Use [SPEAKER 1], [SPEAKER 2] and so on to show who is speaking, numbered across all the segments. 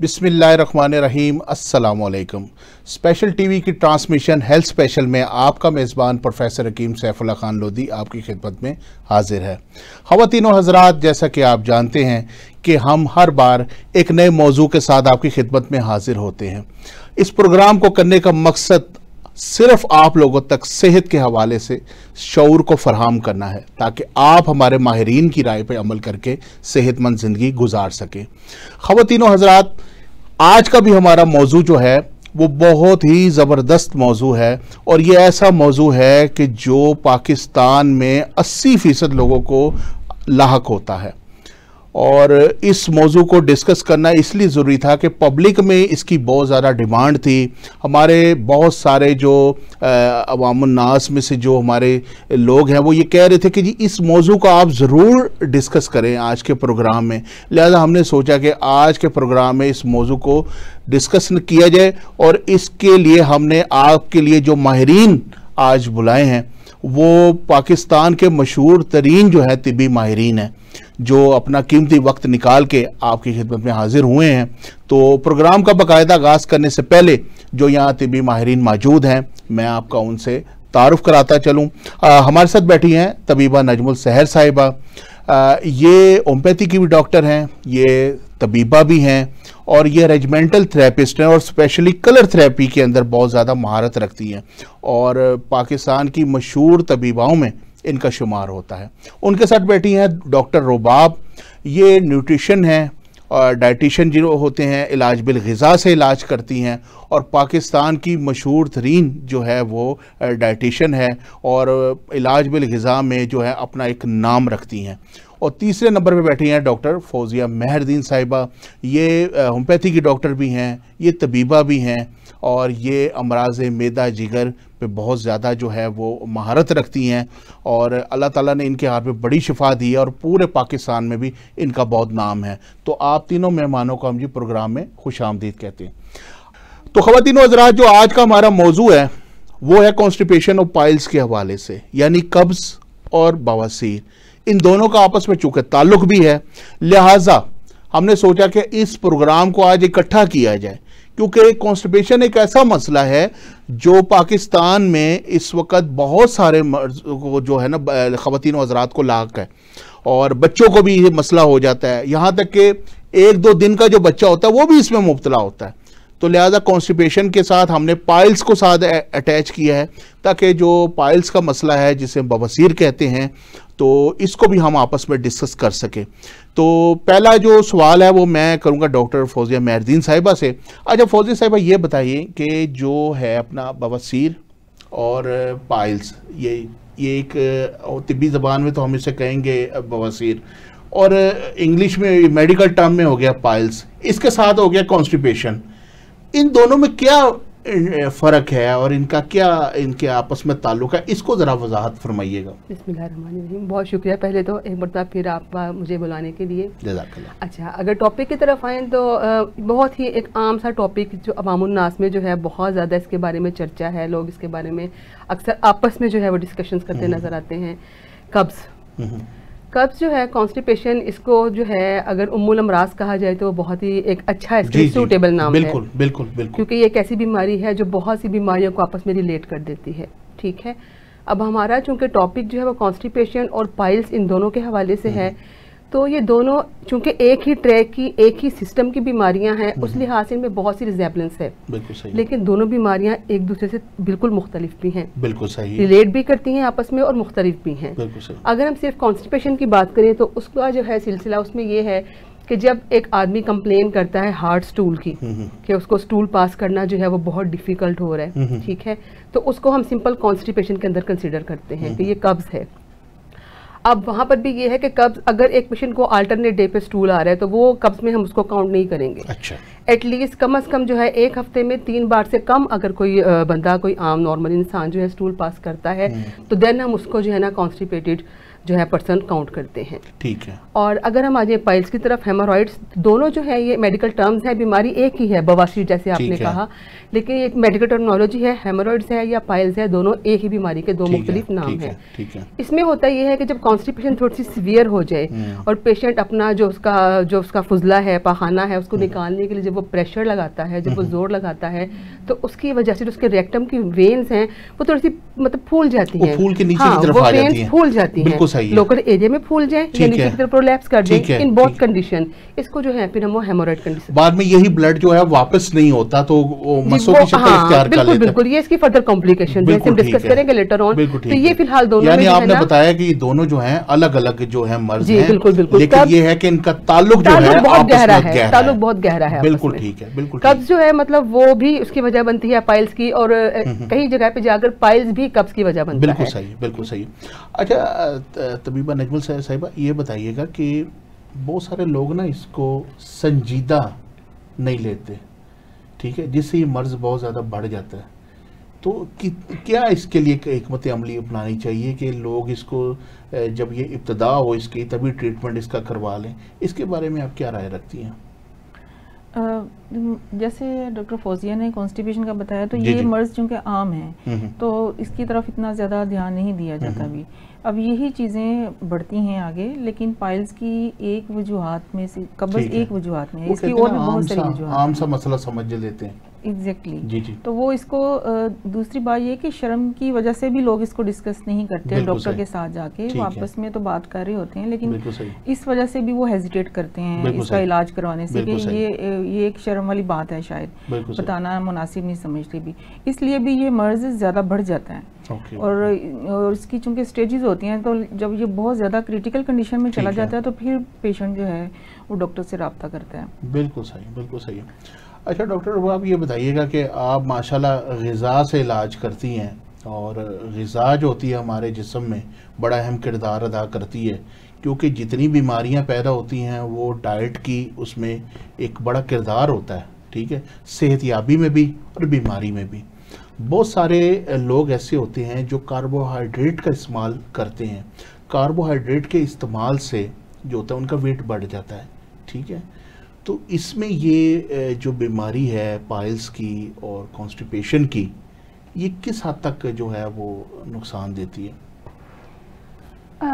[SPEAKER 1] बिस्मिल्लाहिर्रहमानिर्रहीम, अस्सलामुअलैकुम। Special TV की ट्रांसमिशन हेल्थ स्पेशल में आपका मेज़बान प्रोफेसर हकीम सैफुल्लाह खान लोधी आपकी खिदमत में हाजिर है। ख़वातीनो हज़रात, जैसा कि आप जानते हैं कि हम हर बार एक नए मौजू के साथ आपकी खिदमत में हाजिर होते हैं। इस प्रोग्राम को करने का मकसद सिर्फ आप लोगों तक सेहत के हवाले से शऊर को फराहम करना है, ताकि आप हमारे माहिरीन की राय पर अमल करके सेहतमंद ज़िंदगी गुजार सकें। ख़वातीनो हज़रात, आज का भी हमारा मौजू जो है वो बहुत ही ज़बरदस्त मौजू है, और ये ऐसा मौजू है कि जो पाकिस्तान में 80% लोगों को लाहक होता है। और इस मौजू को डिस्कस करना इसलिए ज़रूरी था कि पब्लिक में इसकी बहुत ज़्यादा डिमांड थी। हमारे बहुत सारे जो अवामुन्नास में से जो हमारे लोग हैं वो ये कह रहे थे कि जी इस मौजू को आप ज़रूर डिस्कस करें आज के प्रोग्राम में। लिहाजा हमने सोचा कि आज के प्रोग्राम में इस मौजू को डिस्कस किया जाए, और इसके लिए हमने आपके लिए जो माहिरीन आज बुलाए हैं वो पाकिस्तान के मशहूर तरीन जो है तिब्बी माहिरीन हैं, जो अपना कीमती वक्त निकाल के आपकी खिदमत में हाजिर हुए हैं। तो प्रोग्राम का बाकायदा आगाज़ करने से पहले जो यहाँ तिब्बी माहिरीन मौजूद हैं, मैं आपका उनसे तारुफ कराता चलूँ। हमारे साथ बैठी हैं तबीबा नजमुल सहर साहिबा। ये होम्योपैथी की भी डॉक्टर हैं, ये तबीबा भी हैं, और ये रेजिमेंटल थेरेपिस्ट हैं, और स्पेशली कलर थेरेपी के अंदर बहुत ज़्यादा महारत रखती हैं, और पाकिस्तान की मशहूर तबीबाओं में इनका शुमार होता है। उनके साथ बैठी हैं डॉक्टर रुबाब। ये न्यूट्रिशन हैं और डाइटिशियन जो होते हैं, इलाज बिल ग़िज़ा से इलाज करती हैं, और पाकिस्तान की मशहूर तरीन जो है वो डाइटिशियन है, और इलाज बिल ग़िज़ा में जो है अपना एक नाम रखती हैं। और तीसरे नंबर पे बैठी हैं डॉक्टर फौजिया मेहरदीन साहिबा। ये होम्योपैथी की डॉक्टर भी हैं, ये तबीबा भी हैं, और ये अमराज़ मैदा जिगर पे बहुत ज़्यादा जो है वो महारत रखती हैं, और अल्लाह ताला ने इनके हाथ में बड़ी शिफा दी है, और पूरे पाकिस्तान में भी इनका बहुत नाम है। तो आप तीनों मेहमानों को हम जी प्रोग्राम में खुशामदीद कहते हैं। तो ख़वातीनो हज़रात, जो आज का हमारा मौजू है वो है कॉन्स्टिपेशन और पाइल्स के हवाले से, यानी कब्ज़ और बवासीर। इन दोनों का आपस में चूँकि ताल्लुक़ भी है, लिहाजा हमने सोचा कि इस प्रोग्राम को आज इकट्ठा किया जाए, क्योंकि कॉन्स्टिपेशन एक ऐसा मसला है जो पाकिस्तान में इस वक्त बहुत सारे जो है ना ख़वातीन हज़रात को लाक है, और बच्चों को भी ये मसला हो जाता है। यहाँ तक कि 1-2 दिन का जो बच्चा होता है वो भी इसमें मुब्तला होता है। तो लिहाजा कॉन्स्टिपेशन के साथ हमने पाइल्स को साथ अटैच किया है, ताकि जो पाइल्स का मसला है जिसे बवासीर कहते हैं, तो इसको भी हम आपस में डिस्कस कर सकें। तो पहला जो सवाल है वो मैं करूंगा डॉक्टर फौजिया मेहरदीन साहिबा से। अच्छा फौजिया साहिबा, ये बताइए कि जो है अपना बवासीर और पाइल्स, ये एक तिब्बी ज़बान में तो हम इसे कहेंगे बवासीर, और इंग्लिश में मेडिकल टर्म में हो गया पाइल्स, इसके साथ हो गया कॉन्स्टिपेशन। इन दोनों में क्या फ़र्क है और इनका क्या इनके आपस में ताल्लुक़ है, इसको ज़रा वजाहत फरमाइएगा।
[SPEAKER 2] बिस्मिल्लाहिर्रहमानिर्रहीम। बहुत शुक्रिया पहले तो एक बार फिर आप मुझे बुलाने के लिए।
[SPEAKER 1] जज़ाकल्लाह।
[SPEAKER 2] अच्छा, अगर टॉपिक की तरफ आएँ तो बहुत ही एक आम सा टॉपिक जो अवामुन्नास में जो है बहुत ज़्यादा इसके बारे में चर्चा है, लोग इसके बारे में अक्सर आपस में जो है वो डिस्कशंस करते नज़र आते हैं। कब्ज़ जो है, कॉन्स्टिपेशन, इसको जो है अगर उम्मुल अमराज कहा जाए तो बहुत ही एक अच्छा इसके सूटेबल नाम है।
[SPEAKER 1] बिल्कुल बिल्कुल बिल्कुल, क्योंकि
[SPEAKER 2] ये एक ऐसी बीमारी है जो बहुत सी बीमारियों को आपस में रिलेट कर देती है। ठीक है, अब हमारा चूंकि टॉपिक जो है वो कॉन्स्टिपेशन और पाइल्स इन दोनों के हवाले से है, तो ये दोनों चूंकि एक ही ट्रैक की, एक ही सिस्टम की बीमारियां हैं, उस लिहाज से इनमें बहुत सी रिजेबलेंस है।
[SPEAKER 1] बिल्कुल सही।
[SPEAKER 2] लेकिन दोनों बीमारियां एक दूसरे से बिल्कुल मुख्तलिफ भी हैं।
[SPEAKER 1] बिल्कुल सही।
[SPEAKER 2] रिलेट भी करती हैं आपस में और मुख्तलिफ भी हैं।
[SPEAKER 1] बिल्कुल सही।
[SPEAKER 2] अगर हम सिर्फ कॉन्स्टिपेशन की बात करें तो उसका जो है सिलसिला उसमें ये है कि जब एक आदमी कंप्लेन करता है हार्ड स्टूल की, कि उसको स्टूल पास करना जो है वो बहुत डिफिकल्ट हो रहा है, ठीक है, तो उसको हम सिंपल कॉन्स्टिपेशन के अंदर कंसिडर करते हैं कि ये कब्ज़ है। अब वहाँ पर भी ये है कि कब्ज़, अगर एक पेशेंट को अल्टरनेट डे पे स्टूल आ रहा है तो वो कब्ज़ में हम उसको काउंट नहीं करेंगे।
[SPEAKER 1] अच्छा।
[SPEAKER 2] एटलीस्ट कम अज़ कम जो है एक हफ्ते में 3 बार से कम अगर कोई बंदा, कोई आम नॉर्मल इंसान जो है स्टूल पास करता है, तो देन हम उसको जो है ना कॉन्स्टिपेटेड जो है पर्सन काउंट करते हैं।
[SPEAKER 1] ठीक है।
[SPEAKER 2] और अगर हम आ जाए पाइल्स की तरफ, हेमोरॉइड्स दोनों जो है ये मेडिकल टर्म्स है, बीमारी एक ही है, बवासीर जैसे आपने कहा, लेकिन ये मेडिकल टर्मिनोलॉजी है, हेमोरॉइड्स है या पाइल्स है, दोनों एक ही बीमारी के दो मुख्तलिफ नाम है। इसमें होता ये है कि जब कॉन्स्टिपेशन थोड़ी सी सीवियर हो जाए और पेशेंट अपना जो उसका फुजला है, पाखाना है, उसको निकालने के लिए जब वो प्रेशर लगाता है, जब वो जोर लगाता है, तो उसकी वजह से जो उसके रेक्टम की वेन्स हैं वो थोड़ी सी मतलब फूल जाती हैं,
[SPEAKER 1] फूल के नीचे की तरफ आ जाती हैं,
[SPEAKER 2] फूल जाती हैं, लोकल एरिया में फूल जाए या नीचे की तरफ प्रोलैप्स कर दे, इन बोथ कंडीशन इसको जो है फिर हम वो हेमोरॉइड कंडीशन,
[SPEAKER 1] बाद में यही ब्लड जो है वापस नहीं होता तो मसों की शक्ल इख्तियार कर लेता है।
[SPEAKER 2] बिल्कुल, ये इसकी फर्दर कॉम्प्लिकेशन जैसे हम डिस्कस करेंगे लेटर ऑन। तो ये फिलहाल दोनों,
[SPEAKER 1] यानी आपने बताया कि दोनों जो हैं अलग अलग जो है मर्ज हैं, लेकिन ये है कि इनका ताल्लुक जो है
[SPEAKER 2] बहुत गहरा है, ताल्लुक बहुत गहरा है।
[SPEAKER 1] बिल्कुल ठीक है, बिल्कुल।
[SPEAKER 2] कब्ज जो है मतलब वो भी उसकी वजह बनती है पाइल्स की, और कई जगह पे जाकर पाइल्स भी कब्ज की वजह बनता है।
[SPEAKER 1] बिल्कुल सही, बिल्कुल सही। अच्छा तबीबा नजमुल साहिबा, ये बताइएगा कि बहुत सारे लोग ना इसको संजीदा नहीं लेते, ठीक है, जिससे ये मर्ज बहुत ज़्यादा बढ़ जाता है। तो क्या इसके लिए एक हिकमत अमली अपनानी चाहिए कि लोग इसको जब ये इब्तदा हो इसकी तभी ट्रीटमेंट इसका करवा लें? इसके बारे में आप क्या राय रखती हैं?
[SPEAKER 3] जैसे डॉक्टर फौजिया ने कॉन्स्टिपेशन का बताया, तो ये मर्ज चूँकि आम है तो इसकी तरफ इतना ज़्यादा ध्यान नहीं दिया जाता अभी। अब यही चीज़ें बढ़ती हैं आगे, लेकिन पाइल्स की एक वजूहात में से, कब्ज़ एक वजूहात में है, इसकी और भी बहुत सारी वजूहात,
[SPEAKER 1] आम सा मसला समझ लेते हैं।
[SPEAKER 3] एग्जैक्टली
[SPEAKER 1] जी जी।
[SPEAKER 3] तो वो इसको दूसरी बात ये कि शर्म की वजह से भी लोग इसको डिस्कस नहीं करते डॉक्टर के साथ जाके, वो आपस में तो बात कर रहे होते हैं, लेकिन इस वजह से भी वो हेजिटेट करते हैं इसका इलाज करवाने से कि ये एक शर्म वाली बात है, शायद बताना मुनासिब नहीं समझते भी, इसलिए भी ये मर्ज ज़्यादा बढ़ जाता है। और इसकी चूंकि स्टेजेस होती हैं, तो जब ये बहुत ज़्यादा क्रिटिकल कंडीशन में चला जाता है तो फिर पेशेंट जो है वो डॉक्टर से रब्ता करता है।
[SPEAKER 1] बिल्कुल सही, बिल्कुल सही। अच्छा डॉक्टर, वो आप ये बताइएगा कि आप माशाल्लाह ग़िज़ा से इलाज करती हैं, और ग़िज़ा जो होती है हमारे जिस्म में बड़ा अहम किरदार अदा करती है, क्योंकि जितनी बीमारियां पैदा होती हैं वो डाइट की उसमें एक बड़ा किरदार होता है, ठीक है, सेहतयाबी में भी और बीमारी में भी। बहुत सारे लोग ऐसे होते हैं जो कार्बोहाइड्रेट का इस्तेमाल करते हैं, कार्बोहाइड्रेट के इस्तेमाल से जो होता है उनका वेट बढ़ जाता है, ठीक है। तो इसमें ये जो बीमारी है पाइल्स की और कॉन्स्टिपेशन की, ये किस हद तक जो है वो नुकसान देती है?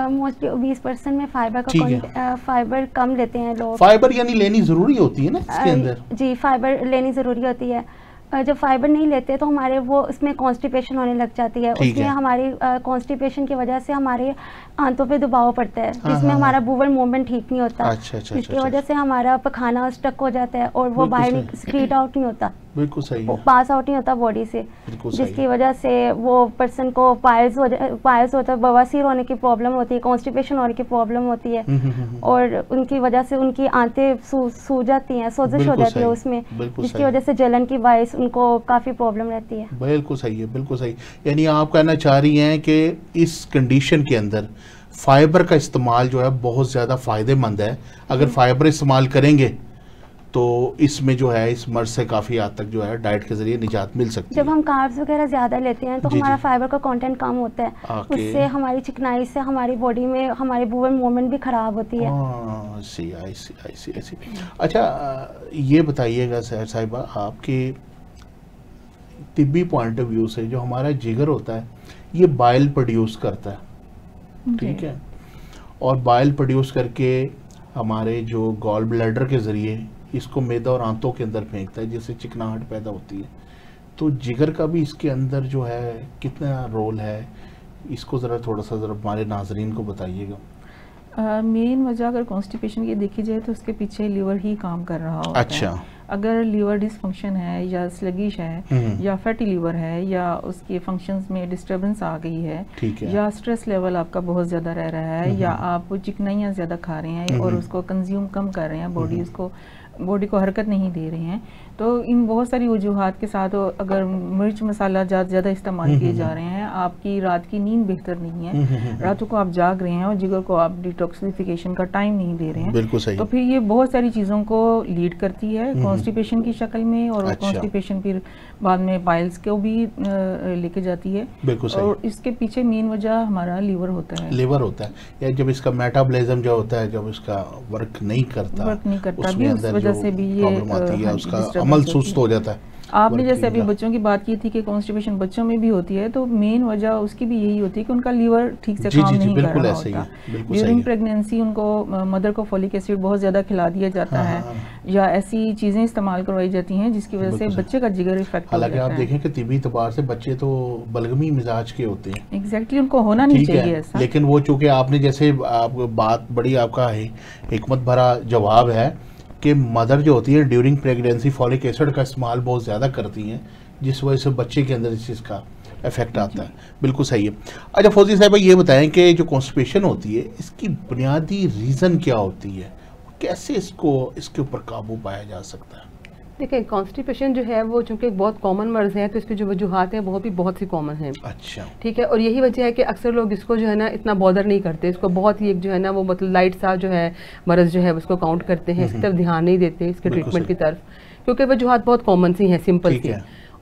[SPEAKER 4] मोस्टली 20% में फाइबर कम लेते हैं लोग।
[SPEAKER 1] फाइबर यानी लेनी ज़रूरी होती है ना इसके अंदर?
[SPEAKER 4] जी, फाइबर लेनी ज़रूरी होती है। जब फाइबर नहीं लेते तो हमारे वो उसमें कॉन्स्टिपेशन होने लग जाती है, उसमें हमारी कॉन्स्टिपेशन की वजह से हमारे आंतों पे दबाव पड़ता है, जिसमें हमारा बूवल मूवमेंट ठीक नहीं होता। इसकी वजह से हमारा पखाना स्टक हो जाता है और वो बाहर स्क्रीट आउट नहीं होता,
[SPEAKER 1] बिल्कुल सही है,
[SPEAKER 4] पास आउट नहीं होता बॉडी से, जिसकी वजह से वो पर्सन को पाइल्स होता है, बवासीर होने की प्रॉब्लम होती है, कॉन्स्टिपेशन होने की प्रॉब्लम होती है, और उनकी वजह से उनकी आंतें सूज जाती हैं, सोजिश हो जाती है उसमें, जिसकी वजह से जलन की बाइस उनको काफ़ी प्रॉब्लम रहती है।
[SPEAKER 1] बिल्कुल सही है, बिल्कुल सही। यानी आप कहना चाह रही हैं कि इस कंडीशन के अंदर फाइबर का इस्तेमाल जो है बहुत ज़्यादा फ़ायदेमंद है। अगर फाइबर इस्तेमाल करेंगे तो इसमें जो है इस मर्ज से काफ़ी हद तक जो है डाइट के जरिए निजात मिल सकती है।
[SPEAKER 4] जब हम कार्ब्स वगैरह ज़्यादा लेते हैं तो हमारा फाइबर का कंटेंट कम होता है, उससे हमारी चिकनाई से हमारी बॉडी में हमारी बूवल मूवमेंट भी ख़राब होती है।
[SPEAKER 1] अच्छा ये बताइएगा सहर साहिबा, आपके तिब्बी पॉइंट ऑफ व्यू से जो हमारा जिगर होता है ये बाइल प्रोड्यूस करता है, ठीक है, और बाइल प्रोड्यूस करके हमारे जो गॉल ब्लैडर के ज़रिए इसको मैदा और आंतों के अंदर फेंकता है, जिससे चिकनाहट पैदा होती है। तो जिगर का भी इसके अंदर जो है कितना रोल है, इसको ज़रा थोड़ा सा हमारे नाजरीन को बताइएगा।
[SPEAKER 3] मेन वजह अगर कॉन्स्टिपेशन की देखी जाए तो उसके पीछे लीवर ही काम कर रहा होता
[SPEAKER 1] अच्छा
[SPEAKER 3] है। अगर लीवर डिसफंक्शन है या स्लगिश है या फैटी लीवर है या उसके फंक्शंस में डिस्टर्बेंस आ गई है या स्ट्रेस लेवल आपका बहुत ज़्यादा रह रहा है या आप चिकनाइयाँ ज़्यादा खा रहे हैं और उसको कंज्यूम कम कर रहे हैं, बॉडी को हरकत नहीं दे रहे हैं, तो इन बहुत सारी वजूहात के साथ अगर मिर्च मसाला ज़्यादा इस्तेमाल किए जा रहे हैं, आपकी रात की नींद बेहतर नहीं है, रातों को आप जाग रहे हैं और जिगर को आप डिटॉक्सिफिकेशन का टाइम नहीं दे रहे हैं,
[SPEAKER 1] बिल्कुल सही।
[SPEAKER 3] तो फिर ये बहुत सारी चीज़ों को लीड करती है कॉन्स्टिपेशन की शक्ल में, और कॉन्स्टिपेशन फिर बाद में पाइल्स को भी लेके जाती है।
[SPEAKER 1] बिल्कुल सही।
[SPEAKER 3] और इसके पीछे मेन वजह हमारा लीवर होता है।
[SPEAKER 1] लीवर होता है, या जब इसका मेटाबॉलिज्म जो होता है, जब इसका वर्क नहीं करता
[SPEAKER 3] भी उस वजह से भी ये
[SPEAKER 1] प्रॉब्लम आती है, उसका अमल सुस्त हो जाता है।
[SPEAKER 3] आपने जैसे अभी बच्चों की बात की थी कि कॉन्स्टिपेशन बच्चों में भी होती है, तो मेन वजह उसकी भी यही होती है कि उनका लीवर ठीक से काम नहीं कर रहा होता। ड्यूरिंग प्रेगनेंसी उनको मदर को फॉलिक एसिड बहुत ज़्यादा खिला दिया जाता है, या ऐसी चीज़ें इस्तेमाल करवाई जाती हैं जिसकी वजह से बच्चे का जिगर इफेक्ट हो जाता है।
[SPEAKER 1] आप देखें कि तिब्बी तौर से बच्चे तो बलगमी मिजाज के होते हैं।
[SPEAKER 3] एग्जैक्टली, उनको होना नहीं चाहिए ऐसा।
[SPEAKER 1] लेकिन वो चूँकि आपने जैसे बात बड़ी आपका हिकमत भरा जवाब है कि मदर जो होती है ड्यूरिंग प्रेगनेंसी फॉलिक एसिड का इस्तेमाल बहुत ज़्यादा करती हैं, जिस वजह से बच्चे के अंदर इस चीज़ का इफेक्ट आता है। बिल्कुल सही है। अच्छा फौजी साहब, ये बताएं कि जो कॉन्स्टिपेशन होती है इसकी बुनियादी रीज़न क्या होती है, कैसे इसके ऊपर काबू पाया जा सकता है?
[SPEAKER 2] देखिए, कॉन्स्टिपेशन जो है वो चूंकि बहुत कॉमन मर्ज है, तो इसकी जो वजूहात हैं वो भी बहुत सी कॉमन हैं।
[SPEAKER 1] अच्छा,
[SPEAKER 2] ठीक है। और यही वजह है कि अक्सर लोग इसको जो है ना इतना बॉदर नहीं करते, इसको बहुत ही एक जो है ना वो मतलब लाइट सा जो है मर्ज जो है उसको काउंट करते हैं, इसकी तरफ ध्यान नहीं देते, इसके ट्रीटमेंट की तरफ, क्योंकि वजूहात बहुत कॉमन सी हैं, सिंपल सी।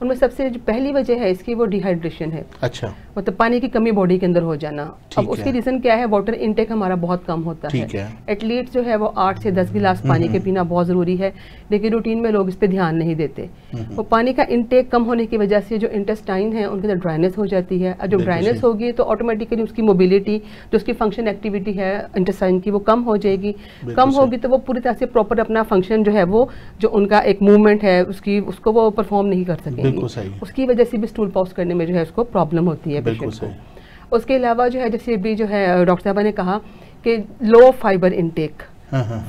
[SPEAKER 2] उनमें सबसे जो पहली वजह है इसकी वो डिहाइड्रेशन है। अच्छा, मतलब पानी की कमी बॉडी के अंदर हो जाना। अब उसकी रीजन क्या है? वाटर इनटेक हमारा बहुत कम होता है। एटलीस्ट जो है वो 8 से 10 गिलास पानी के पीना बहुत जरूरी है, लेकिन रूटीन में लोग इस पे ध्यान नहीं देते। वो पानी का इनटेक कम होने की वजह से जो इंटेस्टाइन है उनके अंदर ड्राइनेस हो जाती है, और जो ड्राइनेस होगी तो ऑटोमेटिकली उसकी मोबिलिटी, जो उसकी फंक्शन एक्टिविटी है इंटेस्टाइन की, वो कम हो जाएगी। कम होगी तो वो पूरी तरह से प्रॉपर अपना फंक्शन जो है वो जो उनका एक मूवमेंट है उसको वो परफॉर्म नहीं कर सकेंगे। उसकी वजह से भी स्टूल पाउच करने में जो है उसको प्रॉब्लम होती है पेशेंट को। उसके अलावा जो है जैसे भी जो है डॉक्टर साहबा ने कहा कि लो फाइबर इनटेक,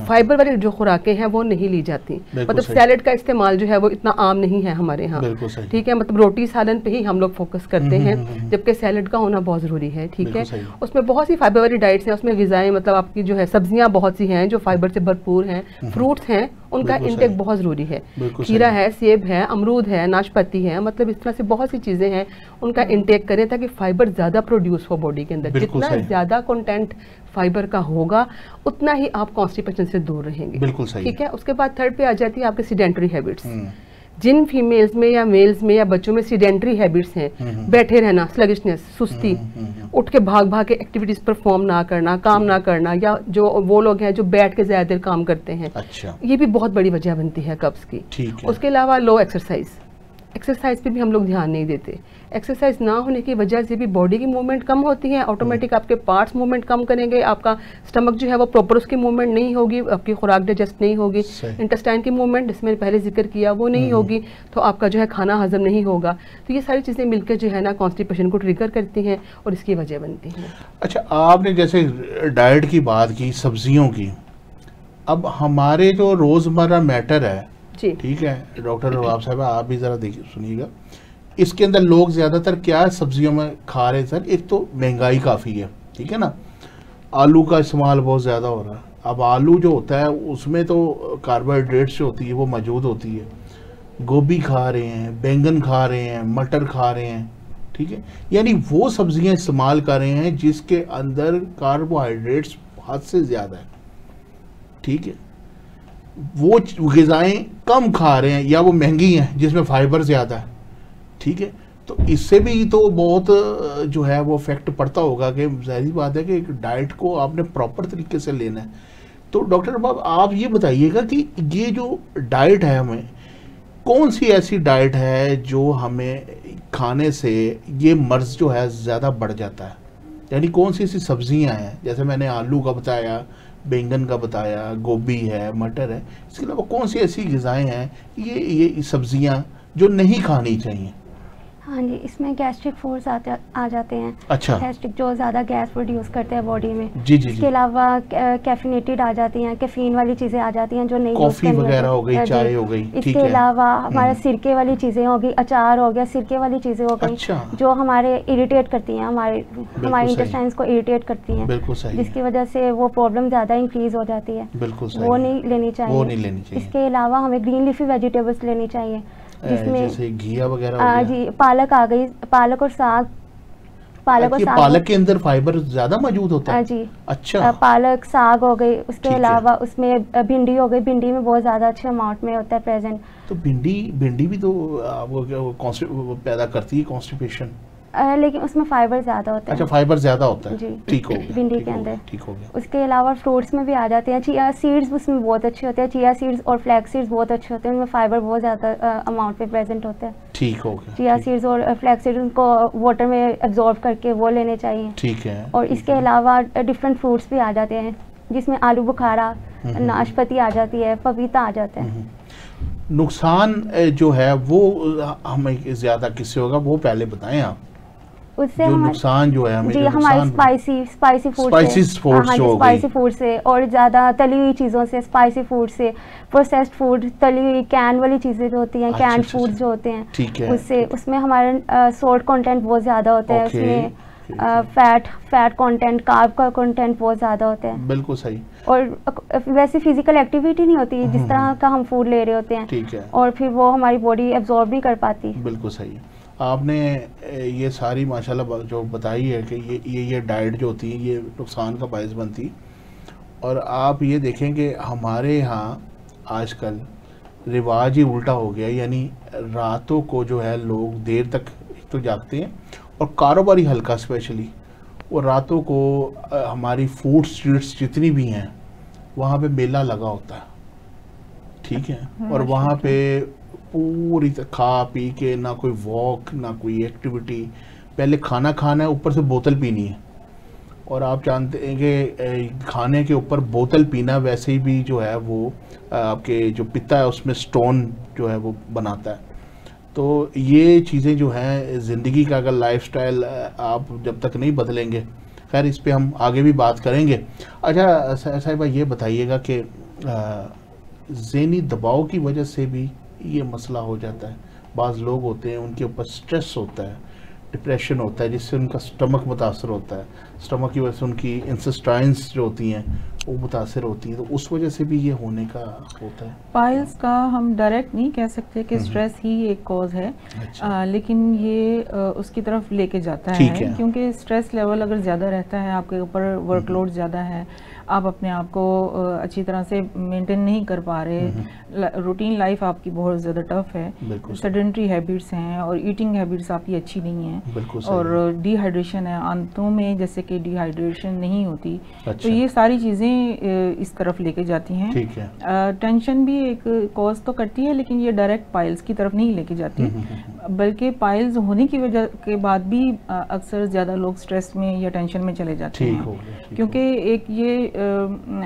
[SPEAKER 2] फाइबर वाली जो खुराकें हैं वो नहीं ली जाती, मतलब सैलेड का इस्तेमाल जो है वो इतना आम नहीं है हमारे यहाँ। ठीक है, मतलब रोटी सालन पे ही हम लोग फोकस करते हैं, जबकि सैलेड का होना बहुत जरूरी है। ठीक है, उसमें बहुत सी फाइबर वाली डाइट्स हैं, उसमें ग़िज़ाएं मतलब आपकी जो है सब्जियां बहुत सी हैं जो फाइबर से भरपूर हैं, फ्रूट्स हैं उनका इंटेक बहुत जरूरी है, खीरा है, सेब है, अमरूद है, नाशपाती है, मतलब इस तरह से बहुत सी चीजें हैं, उनका इंटेक करें ताकि फाइबर ज्यादा प्रोड्यूस हो बॉडी के अंदर। जितना ज्यादा कंटेंट फाइबर का होगा उतना ही आप कॉन्स्टिपेशन से दूर रहेंगे। बिल्कुल सही। ठीक है, उसके बाद थर्ड पे आ जाती है आपके सीडेंटरी हैबिट्स। जिन फीमेल्स में या मेल्स में या बच्चों में सीडेंटरी हैबिट्स हैं, बैठे रहना, स्लगिशनेस, सुस्ती, उठ के भाग भाग के एक्टिविटीज परफॉर्म ना करना, काम ना करना, या जो वो लोग हैं जो बैठ के ज्यादा देर काम करते हैं, अच्छा, ये भी बहुत बड़ी वजह बनती है कब्ज की। उसके अलावा लो एक्सरसाइज पे भी हम लोग ध्यान नहीं देते। एक्सरसाइज ना होने की वजह से भी बॉडी की मूवमेंट कम होती है, ऑटोमेटिक आपके पार्ट्स मूवमेंट कम करेंगे, आपका स्टमक जो है वो प्रॉपर उसकी मूवमेंट नहीं होगी, आपकी खुराक डाइजेस्ट नहीं होगी, इंटेस्टाइन की मूवमेंट जिसमें पहले जिक्र किया वो नहीं होगी, तो आपका जो है खाना हजम नहीं होगा। तो ये सारी चीज़ें मिलकर जो है ना कॉन्स्टिपेशन को ट्रिगर करती हैं और इसकी वजह बनती हैं।
[SPEAKER 1] अच्छा, आपने जैसे डाइट की बात की, सब्जियों की, अब हमारे जो रोज़मर्रा मैटर है, ठीक है डॉक्टर नवाब साहब आप भी ज़रा देखिए सुनिएगा, इसके अंदर लोग ज़्यादातर क्या सब्जियों में खा रहे हैं सर? एक तो महंगाई काफ़ी है, ठीक है ना, आलू का इस्तेमाल बहुत ज़्यादा हो रहा है। अब आलू जो होता है उसमें तो कार्बोहाइड्रेट्स जो होती है वो मौजूद होती है, गोभी खा रहे हैं, बैंगन खा रहे हैं, मटर खा रहे हैं, ठीक है, यानी वो सब्जियां इस्तेमाल कर रहे हैं जिसके अंदर कार्बोहाइड्रेट्स हद से ज़्यादा है। ठीक है, वो ग़िज़ाएं कम खा रहे हैं या वो महंगी हैं जिसमें फाइबर ज़्यादा है। ठीक है, तो इससे भी तो बहुत जो है वो इफेक्ट पड़ता होगा कि ज़ाहिर बात है कि एक डाइट को आपने प्रॉपर तरीके से लेना है। तो डॉक्टर बाब आप ये बताइएगा कि ये जो डाइट है, हमें कौन सी ऐसी डाइट है जो हमें खाने से ये मर्ज़ जो है ज़्यादा बढ़ जाता है, यानी कौन सी ऐसी सब्जियां हैं, जैसे मैंने आलू का बताया, बैंगन का बताया, गोभी है, मटर है, इसके अलावा कौन सी ऐसी ग़िज़ाएं हैं ये सब्जियां जो नहीं खानी चाहिए?
[SPEAKER 4] हाँ जी, इसमें गैस्ट्रिक फोर्स आ जाते हैं।
[SPEAKER 1] अच्छा,
[SPEAKER 4] गैस्ट्रिक जो ज़्यादा गैस प्रोड्यूस करते हैं बॉडी में।
[SPEAKER 1] जी जी।
[SPEAKER 4] इसके अलावा कैफिनेटेड आ जाती हैं, कैफीन वाली चीज़ें आ जाती हैं जो नहीं,
[SPEAKER 1] कॉफ़ी वगैरह हो गई, चाय हो गई।
[SPEAKER 4] इसके अलावा हमारे सिरके वाली चीज़ें हो गई, अचार हो गया, सिरके वाली चीज़ें हो गई। अच्छा। जो हमारे इरिटेट करती हैं, हमारे इंटेस्टाइन्स को इरिटेट करती हैं, जिसकी वजह से वो प्रॉब्लम ज़्यादा इंक्रीज हो जाती है। वो नहीं लेनी चाहिए। इसके अलावा हमें ग्रीन लीफी वेजिटेबल्स लेनी चाहिए, जिसमें
[SPEAKER 1] जैसे घिया वगैरह,
[SPEAKER 4] जी, पालक आ गई, पालक और साग, पालक और साग।
[SPEAKER 1] पालक के अंदर फाइबर ज्यादा मौजूद होता है
[SPEAKER 4] जी।
[SPEAKER 1] अच्छा,
[SPEAKER 4] पालक साग हो गई, उसके अलावा उसमें भिंडी हो गई, भिंडी में बहुत ज्यादा अच्छे अमाउंट में होता है प्रेजेंट।
[SPEAKER 1] तो भिंडी भी तो वो पैदा करती है कॉन्स्टिपेशन,
[SPEAKER 4] लेकिन उसमें फाइबर ज्यादा होता है।
[SPEAKER 1] अच्छा, फाइबर ज्यादा होता है, ठीक हो गया,
[SPEAKER 4] भिंडी के अंदर,
[SPEAKER 1] ठीक हो गया।
[SPEAKER 4] उसके अलावा फ्रूट्स में भी आ जाते हैं, चिया सीड्स उसमें बहुत अच्छे होते हैं, चिया सीड्स और फ्लैक्स सीड्स बहुत अच्छे होते हैं, उनमें फाइबर बहुत ज्यादा अमाउंट में प्रेजेंट होता है,
[SPEAKER 1] ठीक हो गया।
[SPEAKER 4] चिया सीड्स और फ्लैक्स सीड्स उनको वाटर में एब्जॉर्ब करके वो लेने चाहिए,
[SPEAKER 1] ठीक है।
[SPEAKER 4] और इसके अलावा डिफरेंट फ्रूट्स भी आ जाते हैं, जिसमें आलू बुखारा, नाशपाती आ जाती है, पपीता आ जाता है।
[SPEAKER 1] नुकसान जो है वो हमें ज्यादा किससे होगा, वो पहले बताएं आप।
[SPEAKER 4] उससे
[SPEAKER 1] जो नुकसान जो है हमें,
[SPEAKER 4] जी, हमारे स्पाइसी फूड से और ज़्यादा तली हुई चीज़ों से, स्पाइसी फूड से, प्रोसेस्ड फूड, तली हुई कैन वाली चीज़ें जो होती हैं, कैन फूड जो होते हैं, उससे उसमें हमारा सोल्ट कंटेंट बहुत ज़्यादा होता है, उसमें फैट कंटेंट, कार्ब का कंटेंट बहुत ज़्यादा होता है।
[SPEAKER 1] बिल्कुल सही।
[SPEAKER 4] और वैसे फिजिकल एक्टिविटी नहीं होती जिस तरह का हम फूड ले रहे होते हैं,
[SPEAKER 1] ठीक है,
[SPEAKER 4] और फिर वो हमारी बॉडी एब्जॉर्ब नहीं कर पाती।
[SPEAKER 1] बिल्कुल सही। आपने ये सारी माशाल्लाह जो बताई है कि ये डाइट जो होती है ये नुकसान का बायस बनती, और आप ये देखें कि हमारे यहाँ आजकल रिवाज ही उल्टा हो गया, यानी रातों को जो है लोग देर तक तो जागते हैं, और कारोबारी हल्का स्पेशली, और रातों को हमारी फूड स्ट्रीट्स जितनी भी हैं वहाँ पे मेला लगा होता है, ठीक है, और वहाँ पे पूरी खा पी के ना कोई वॉक ना कोई एक्टिविटी, पहले खाना खाना है, ऊपर से बोतल पीनी है, और आप जानते हैं कि खाने के ऊपर बोतल पीना वैसे ही भी जो है वो आपके जो पित्ता है उसमें स्टोन जो है वो बनाता है। तो ये चीज़ें जो हैं ज़िंदगी का अगर लाइफस्टाइल आप जब तक नहीं बदलेंगे, खैर इस पे हम आगे भी बात करेंगे। अच्छा साहिबा, ये बताइएगा कि ज़हनी दबाव की वजह से भी ये मसला हो जाता है। बाज़ लोग होते हैं उनके ऊपर स्ट्रेस होता है, डिप्रेशन होता है, जिससे उनका स्टमक मुतासर होता है, स्टमक की वजह से उनकी इंटेस्टाइन्स जो होती हैं वो मुतासर होती हैं, तो उस वजह से भी ये होने का होता है।
[SPEAKER 3] पाइल्स का हम डायरेक्ट नहीं कह सकते कि स्ट्रेस ही एक कॉज है, अच्छा। लेकिन ये उसकी तरफ लेके जाता है, क्योंकि स्ट्रेस लेवल अगर ज़्यादा रहता है, आपके ऊपर वर्कलोड ज़्यादा है, आप अपने आप को अच्छी तरह से मेंटेन नहीं कर पा रहे, रूटीन लाइफ आपकी बहुत ज़्यादा टफ है, सेडेंटरी हैबिट्स हैं और ईटिंग हैबिट्स आपकी अच्छी नहीं है, और डिहाइड्रेशन है आंतों में, जैसे कि डिहाइड्रेशन नहीं होती, अच्छा। तो ये सारी चीज़ें इस तरफ लेके जाती हैं। ठीक है। टेंशन भी एक कॉज तो करती है, लेकिन ये डायरेक्ट पाइल्स की तरफ नहीं लेके जाती, बल्कि पाइल्स होने की वजह के बाद भी अक्सर ज़्यादा लोग स्ट्रेस में या टेंशन में चले जाते हैं, क्योंकि एक ये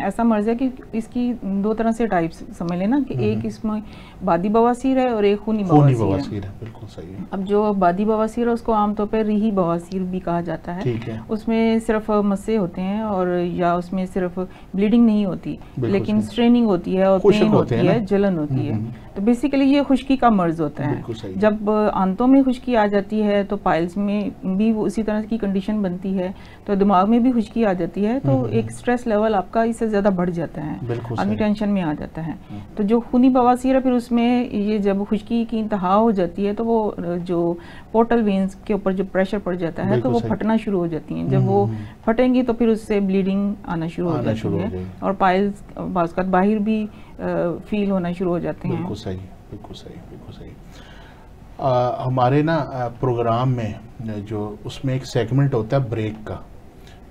[SPEAKER 3] ऐसा मर्ज है कि इसकी दो तरह से टाइप्स समझ लेना कि एक इसमें बादी बवासीर है और एक खूनी बवासीर है। बिल्कुल सही है। अब जो बादी बवासीर है उसको आमतौर पर रीही बवासीर भी कहा जाता है, उसमें सिर्फ मस्से होते हैं और या उसमें सिर्फ ब्लीडिंग नहीं होती, लेकिन स्ट्रेनिंग होती है और पेन होती है, जलन होती है, तो बेसिकली ये खुश्की का मर्ज होता है। जब आंतों में खुश्की आ जाती है तो पाइल्स में भी उसी तरह की कंडीशन बनती है, तो दिमाग में भी खुश्की आ जाती है, तो एक स्ट्रेस लेवल आपका इससे ज़्यादा बढ़ जाता है, आदमी टेंशन में आ जाता है। तो जो खूनी बवासीर है, फिर उसमें ये जब खुश्की की इंतहा हो जाती है तो वो जो पोर्टल वेन्स के ऊपर जो प्रेशर पड़ जाता है तो वो फटना शुरू हो जाती हैं, जब वो फटेंगी तो फिर उससे ब्लीडिंग आना शुरू हो जाती है, और पाइल्स बाज़ बाहर भी फील होना शुरू हो जाते हैं।
[SPEAKER 1] बिल्कुल सही, बिल्कुल सही, बिल्कुल सही। हमारे ना प्रोग्राम में जो उसमें एक सेगमेंट होता है ब्रेक का,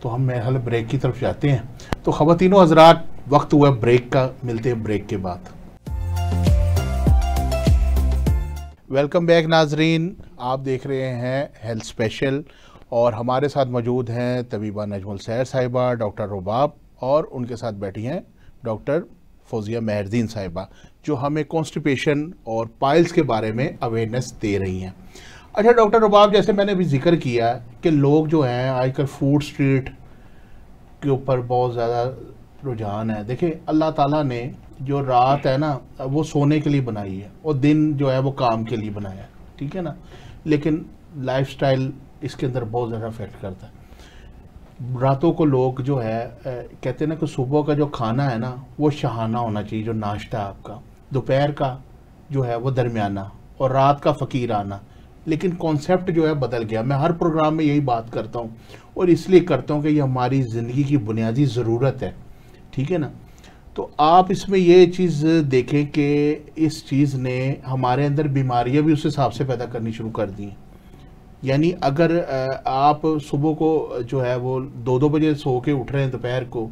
[SPEAKER 1] तो हम मेरे हाल ब्रेक की तरफ जाते हैं। तो ख़वातीनो हज़रात, वक्त हुआ ब्रेक का, मिलते हैं ब्रेक के बाद। वेलकम बैक नाजरीन, आप देख रहे हैं हेल्थ स्पेशल, और हमारे साथ मौजूद हैं तबीबा नजमुल सैर साहिबा, डॉक्टर रुबाब, और उनके साथ बैठी हैं डॉक्टर फौजिया मेहरदीन साहिबा, जो हमें कॉन्स्टिपेशन और पाइल्स के बारे में अवेयरनेस दे रही हैं। अच्छा डॉक्टर रुबाब, जैसे मैंने अभी जिक्र किया कि लोग जो हैं आजकल फूड स्ट्रीट के ऊपर बहुत ज़्यादा रुझान है। देखिए अल्लाह ताला ने जो रात है ना वो सोने के लिए बनाई है, और दिन जो है वो काम के लिए बनाया है, ठीक है ना, लेकिन लाइफस्टाइल इसके अंदर बहुत ज़्यादा इफेक्ट करता है। रातों को लोग जो है कहते हैं ना कि सुबह का जो खाना है ना वो शहाना होना चाहिए, जो नाश्ता है आपका, दोपहर का जो है वो दरमियाना, और रात का फ़कीराना, लेकिन कॉन्सेप्ट जो है बदल गया। मैं हर प्रोग्राम में यही बात करता हूँ और इसलिए करता हूँ कि ये हमारी ज़िंदगी की बुनियादी ज़रूरत है, ठीक है ना। तो आप इसमें ये चीज़ देखें कि इस चीज़ ने हमारे अंदर बीमारियां भी उस हिसाब से पैदा करनी शुरू कर दी हैं। यानी अगर आप सुबह को जो है वो 2-2 बजे सो के उठ रहे हैं दोपहर को,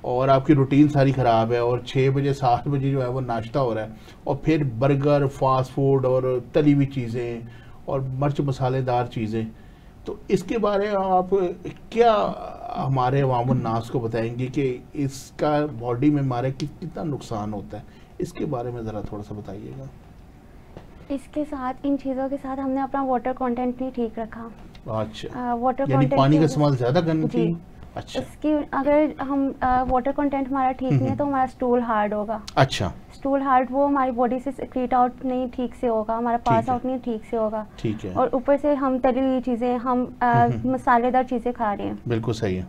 [SPEAKER 1] और आपकी रूटीन सारी ख़राब है, और 6 बजे 7 बजे जो है वो नाश्ता हो रहा है, और फिर बर्गर, फास्ट फूड और तली हुई चीज़ें और मिर्च मसालेदार चीज़ें, तो इसके बारे में आप क्या हमारे अवाम नास को बताएंगे कि इसका बॉडी में हमारे कितना नुकसान होता है? इसके बारे में ज़रा थोड़ा सा बताइएगा।
[SPEAKER 4] इसके साथ, इन चीज़ों के साथ हमने अपना वाटर कंटेंट नहीं ठीक रखा।
[SPEAKER 1] अच्छा,
[SPEAKER 4] वाटर
[SPEAKER 1] यानी
[SPEAKER 4] कंटेंट
[SPEAKER 1] पानी का इस्तेमाल ज़्यादा करनी चाहिए। अच्छा,
[SPEAKER 4] इसकी अगर हम वाटर कंटेंट हमारा ठीक नहीं है तो हमारा स्टूल हार्ड होगा।
[SPEAKER 1] अच्छा,
[SPEAKER 4] स्टूल हार्ड, वो हमारी बॉडी से सेक्रेट आउट नहीं ठीक से होगा, हमारा पास आउट नहीं ठीक से होगा।
[SPEAKER 1] ठीक है।
[SPEAKER 4] और ऊपर से हम तली हुई चीज़ें, हम मसालेदार चीज़ें खा रहे हैं,
[SPEAKER 1] बिल्कुल सही है,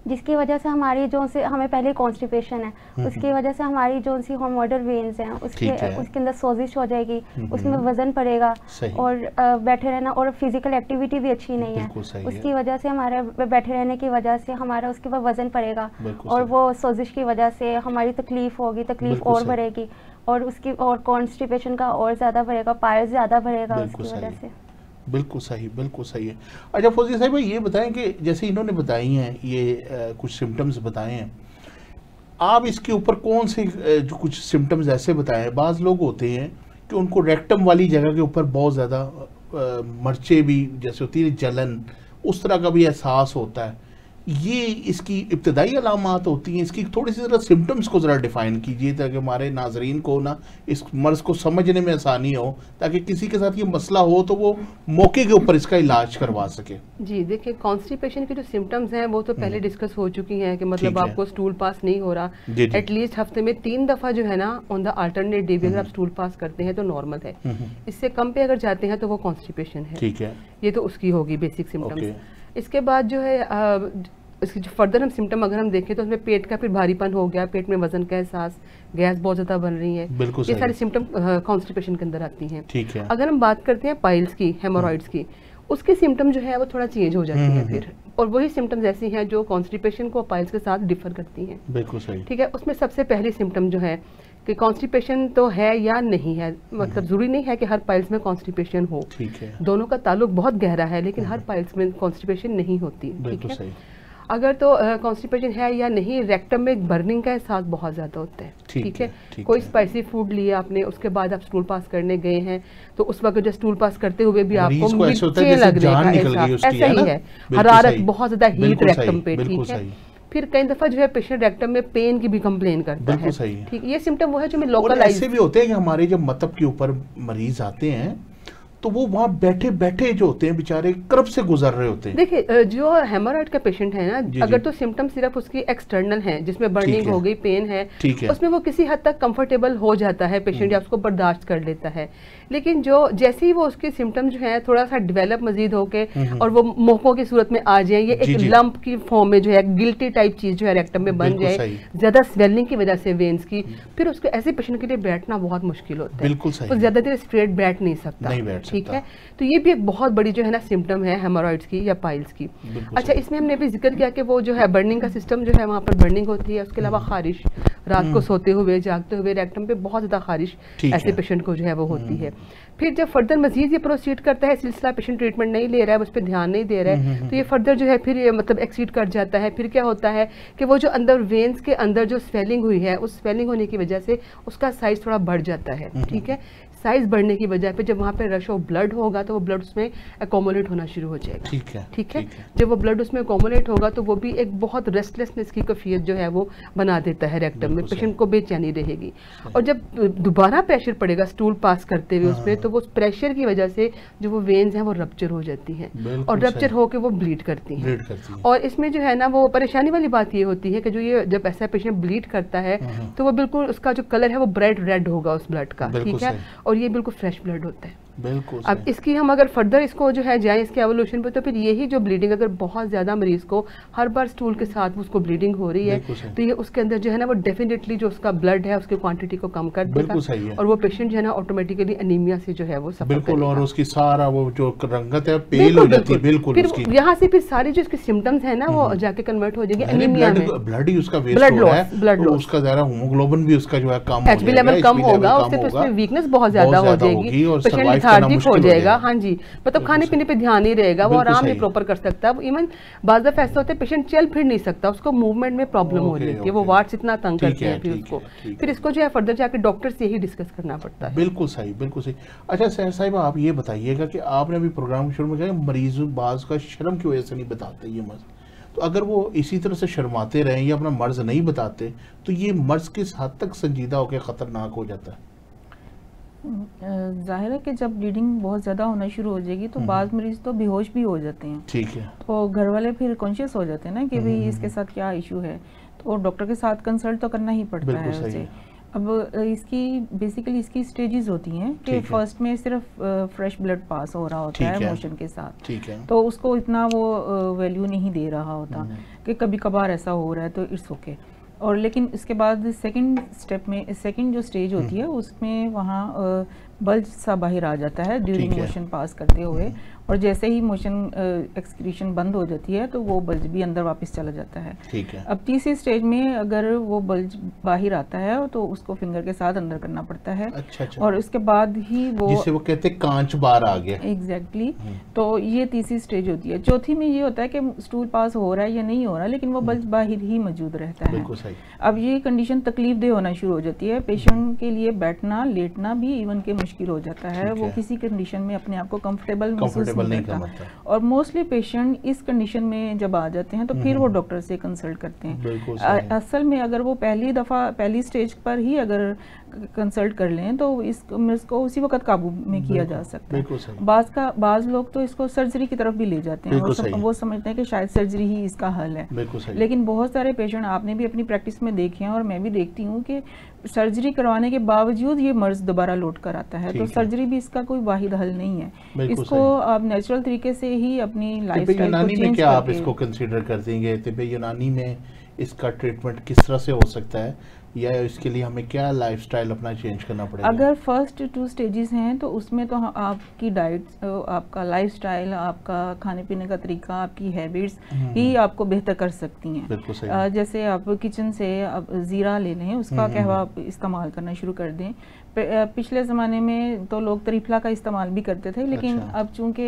[SPEAKER 4] जिसकी वजह से हमारी जो से हमें पहले कॉन्स्टिपेशन है, उसकी वजह से हमारी जो सी हार्मोनल वेन्स हैं उसके अंदर सोजिश हो जाएगी, उसमें वजन पड़ेगा और बैठे रहना, और फिजिकल एक्टिविटी भी अच्छी नहीं है, उसकी वजह से हमारे बैठे रहने की वजह से हमारा उसके बाद वजन पड़ेगा, और वो सोजिश की वजह से हमारी तकलीफ होगी, तकलीफ और बढ़ेगी, और उसकी और कॉन्स्टिपेशन का और ज़्यादा बढ़ेगा, पायल्स ज़्यादा बढ़ेगा उसकी वजह से।
[SPEAKER 1] बिल्कुल सही, बिल्कुल सही है। अच्छा फौजी साहब भाई ये बताएं कि जैसे इन्होंने बताई हैं ये कुछ सिम्टम्स बताए हैं, आप इसके ऊपर कौन से जो कुछ सिम्टम्स ऐसे बताए हैं? बाज़ लोग होते हैं कि उनको रेक्टम वाली जगह के ऊपर बहुत ज़्यादा मर्चे भी जैसे होती है, जलन, उस तरह का भी एहसास होता है। ये इसकी इब्तदाई अलामात होती हैं। इसकी थोड़ी सी ज़रा सिम्टम्स को ज़रा डिफ़ाइन कीजिए ताकि हमारे नाजरीन को ना इस मर्ज़ को समझने में आसानी हो, ताकि किसी के साथ ये मसला हो तो वो मौके के ऊपर इसका इलाज करवा सके।
[SPEAKER 2] जी देखिए, कॉन्स्टिपेशन के जो सिम्टम्स हैं वो तो पहले डिस्कस हो चुकी हैं कि मतलब आपको स्टूल पास नहीं हो रहा, एटलीस्ट हफ्ते में 3 दफ़ा जो है ना ऑन द अल्टरनेट डे भी अगर आप स्टूल पास करते हैं तो नॉर्मल है। इससे कम पे अगर जाते हैं तो वो कॉन्स्टिपेशन है।
[SPEAKER 1] ठीक है,
[SPEAKER 2] ये तो उसकी होगी बेसिक सिम्टम्स। इसके बाद जो है इसकी जो फर्दर हम सिम्टम अगर हम देखें तो उसमें पेट का फिर भारीपन हो गया, पेट में वजन का एहसास, गैस बहुत ज़्यादा बन रही है, ये सारी सिम्टम कॉन्स्टिपेशन के अंदर आती हैं।
[SPEAKER 1] ठीक है।
[SPEAKER 2] अगर हम बात करते हैं पाइल्स की, हेमोरॉइड्स की, उसके सिम्टम जो है वो थोड़ा चेंज हो जाती हैं फिर, और वही सिम्टम्स ऐसी हैं जो कॉन्स्टिपेशन को पाइल्स के साथ डिफर करती हैं।
[SPEAKER 1] बिल्कुल सही।
[SPEAKER 2] ठीक है। उसमें सबसे पहली सिम्टम जो है कि कॉन्स्टिपेशन तो है या नहीं है, मतलब जरूरी नहीं है कि हर पाइल्स में कॉन्स्टिपेशन हो।
[SPEAKER 1] ठीक है।
[SPEAKER 2] दोनों का ताल्लुक बहुत गहरा है, लेकिन हर पाइल्स में कॉन्स्टिपेशन नहीं होती। ठीक है। अगर तो कॉन्स्टिपेशन है या नहीं, रेक्टम में बर्निंग का एहसास बहुत ज़्यादा होता है। ठीक है। कोई स्पाइसी फूड लिया आपने, उसके बाद आप स्टूल पास करने गए हैं तो उस वक्त जो स्टूल पास करते हुए भी आपको मिर्चें लगने का एहसास, ऐसा ही है, हरारत, बहुत ज़्यादा हीट रेक्टम पे। ठीक है। फिर कई दफा जो है पेशेंट रेक्टम में पेन की भी कंप्लेन करता है। ठीक, ये सिम्टम वो है जो मैं लोकलाइज। ऐसे
[SPEAKER 1] भी होते हैं कि हमारे जब मतब के ऊपर मरीज आते हैं तो वो वहाँ बैठे बैठे जो होते हैं बेचारे कर्ब से गुजर रहे होते हैं।
[SPEAKER 2] देखिए, जो हेमोरॉइड का पेशेंट है ना, अगर तो सिम्टम सिर्फ उसकी एक्सटर्नल है जिसमें बर्निंग हो गई, पेन है, उसमें वो किसी हद तक कंफर्टेबल हो जाता है पेशेंट, या उसको बर्दाश्त कर लेता है। लेकिन जो जैसे ही वो उसके सिम्टम जो है थोड़ा सा डेवलप मजीद होके और वो मोकों की सूरत में आ जाए, ये एक लंप की फॉर्म में जो है गिल्टी टाइप चीज जो है रेक्टम में बन जाए, ज्यादा स्वेलिंग की वजह से वेन्स की, फिर उसको ऐसे पेशेंट के लिए बैठना बहुत मुश्किल होता है। वो ज्यादा देर स्ट्रेट बैठ नहीं सकता। ठीक है। तो ये भी एक बहुत बड़ी जो है ना सिम्टम है हेमोरॉइड्स की या पाइल्स की। अच्छा, इसमें हमने भी जिक्र किया कि वो जो है बर्निंग का सिस्टम जो है वहाँ पर बर्निंग होती है। उसके अलावा खारिश, रात को सोते हुए जागते हुए रेक्टम पे बहुत ज़्यादा खारिश ऐसे पेशेंट को जो है वो होती है। फिर जब फर्दर मजीद ये प्रोसीड करता है, सिलसिला पेशेंट ट्रीटमेंट नहीं ले रहा है, उस पर ध्यान नहीं दे रहा है, तो ये फर्दर जो है फिर ये मतलब एक्सीड कर जाता है। फिर क्या होता है कि वो जो अंदर वेन्स के अंदर जो स्वेलिंग हुई है, उस स्वेलिंग होने की वजह से उसका साइज थोड़ा बढ़ जाता है। ठीक है। साइज बढ़ने की वजह पे जब वहाँ पे रश ऑफ ब्लड होगा तो वो ब्लड उसमें अकोमोलेट होना शुरू हो जाएगा।
[SPEAKER 1] ठीक है।
[SPEAKER 2] ठीक है। जब वो ब्लड उसमें अकोमोलेट होगा तो वो भी एक बहुत रेस्टलेसनेस की कैफियत जो है वो बना देता है रेक्टम में, पेशेंट को बेचैनी रहेगी। और जब दोबारा प्रेशर पड़ेगा स्टूल पास करते हुए उसमें, तो वो प्रेशर की वजह से जो वो वेन्स हैं वो रप्चर हो जाती हैं, और रप्चर होकर वो ब्लीड करती हैं। और इसमें जो है ना वो परेशानी वाली बात ये होती है कि जो ये जब ऐसा पेशेंट ब्लीड करता है तो वो बिल्कुल उसका जो कलर है वो ब्राइट रेड होगा उस ब्लड का। ठीक है। और ये बिल्कुल फ्रेश ब्लड होता है।
[SPEAKER 1] बिल्कुल।
[SPEAKER 2] अब इसकी हम अगर फर्दर इसको जो है जाए इसके एवोल्यूशन पे, तो फिर यही जो ब्लीडिंग अगर बहुत ज्यादा मरीज को हर बार स्टूल के साथ उसको ब्लीडिंग हो रही है, तो ये उसके अंदर जो है ना वो डेफिनेटली जो उसका ब्लड है उसकी क्वांटिटी को कम कर देगा और वो पेशेंट जो है ना ऑटोमेटिकली एनीमिया से जो है वो सफर
[SPEAKER 1] बिल्कुल, और उसकी सारा वो जो रंगत है पेल हो जाती है। बिल्कुल,
[SPEAKER 2] फिर यहाँ से फिर सारी जो इसके सिम्टम्स है ना वो जाके कन्वर्ट हो जाएगी एनीमिया में।
[SPEAKER 1] ब्लड ही उसका वेस्ट हो रहा है, ब्लड लॉस, उसका ज़रा हीमोग्लोबिन भी उसका जो है कम हो जाएगा,
[SPEAKER 2] एचबी लेवल कम होगा, उससे फिर उसमें वीकनेस बहुत ज्यादा हो जाएगी, पेशेंट लेथार्जिक हो जाएगा। हाँ जी, मतलब खाने पीने पे ध्यान नहीं रहेगा, वो आराम नहीं प्रॉपर कर सकता। इवन बाज़ दफा ऐसा होता है पेशेंट चल फिर नहीं सकता, उसको मूवमेंट में प्रॉब्लम हो जाती है, वो वार्ड्स इतना तंग करते हैं फिर उसको। फिर इसको जो है फर्दर जाके डॉक्टर से ही डिस्कस करना पड़ता है।
[SPEAKER 1] बिल्कुल सही, बिल्कुल सही। अच्छा सहर साहिबा, आप ये बताइएगा कि आपने अभी प्रोग्राम शुरू में कहा मरीज बाज का शर्म की वजह से नहीं बताते ये मर्ज, तो अगर वो इसी तरह से शर्माते रहें या अपना मर्ज नहीं बताते तो ये मर्ज किस हद तक संजीदा होकर खतरनाक हो जाता है?
[SPEAKER 3] जाहिर है कि जब ब्लीडिंग बहुत ज़्यादा होना शुरू हो जाएगी तो बाज़ मरीज तो बेहोश भी हो जाते हैं।
[SPEAKER 1] ठीक है।
[SPEAKER 3] तो घर वाले फिर कॉन्शियस हो जाते हैं ना कि भाई इसके साथ क्या इशू है, तो डॉक्टर के साथ कंसल्ट तो करना ही पड़ता है उसे। अब इसकी बेसिकली इसकी स्टेजेस होती हैं कि फर्स्ट में सिर्फ फ्रेश ब्लड पास हो रहा होता है मोशन के साथ, ठीक है, तो उसको इतना वो वैल्यू नहीं दे रहा होता कि कभी कभार ऐसा हो रहा है तो इट्स ओके। और लेकिन इसके बाद सेकंड स्टेप में सेकंड जो स्टेज होती है उसमें वहाँ बल्ज सा बाहर आ जाता है ड्यूरिंग मोशन पास करते हुए, और जैसे ही मोशन एक्सक्रीशन बंद हो जाती है तो वो बल्ज भी अंदर वापस चला जाता है।
[SPEAKER 1] ठीक है। अब
[SPEAKER 3] तीसरी स्टेज में अगर वो बल्ज बाहर आता है तो उसको फिंगर के साथ अंदर करना पड़ता है।
[SPEAKER 1] अच्छा।
[SPEAKER 3] और उसके बाद ही वो
[SPEAKER 1] जिसे वो कहते हैं कांच बाहर आ गया।
[SPEAKER 3] एग्जैक्टली। तो ये तीसरी स्टेज होती है। चौथी में ये होता है कि स्टूल पास हो रहा है या नहीं हो रहा, लेकिन वो बल्ज बाहर ही मौजूद रहता है। अब ये कंडीशन तकलीफ दे होना शुरू हो जाती है, पेशेंट के लिए बैठना लेटना भी इवन के मुश्किल हो जाता है, वो किसी कंडीशन में अपने आप को कंफर्टेबल महसूस नहीं करता। और मोस्टली पेशेंट इस कंडीशन में जब आ जाते हैं तो फिर वो डॉक्टर से कंसल्ट करते हैं। असल में अगर वो पहली स्टेज पर ही अगर कंसल्ट कर लें तो इसको उसी वक्त काबू में किया जा सकता है। बाज लोग तो इसको सर्जरी की तरफ भी ले जाते हैं, वो समझते हैं कि शायद सर्जरी ही इसका हल है, लेकिन बहुत सारे पेशेंट आपने भी अपनी प्रैक्टिस में देखे हैं और मैं भी देखती हूँ कि सर्जरी करवाने के बावजूद ये मर्ज दोबारा लौट कर आता है। तो सर्जरी भी इसका कोई वाहिद हल नहीं है, इसको आप नेचुरल तरीके से ही अपनी लाइफस्टाइल को चेंज
[SPEAKER 1] क्या आप इसको कंसीडर कर देंगे? तिब्बे यूनानी में इसका ट्रीटमेंट किस तरह से हो सकता है, या इसके लिए हमें क्या लाइफस्टाइल अपना चेंज करना पड़ेगा?
[SPEAKER 3] अगर फर्स्ट 2 स्टेजेस हैं तो उसमें तो आपकी डाइट, आपका लाइफस्टाइल, आपका खाने पीने का तरीका, आपकी हैबिट्स ही आपको बेहतर कर सकती हैं। जैसे आप किचन से आप ज़ीरा ले लें, उसका कहवा इस्तेमाल करना शुरू कर दें। पिछले ज़माने में तो लोग त्रिफला का इस्तेमाल भी करते थे, लेकिन अब चूंकि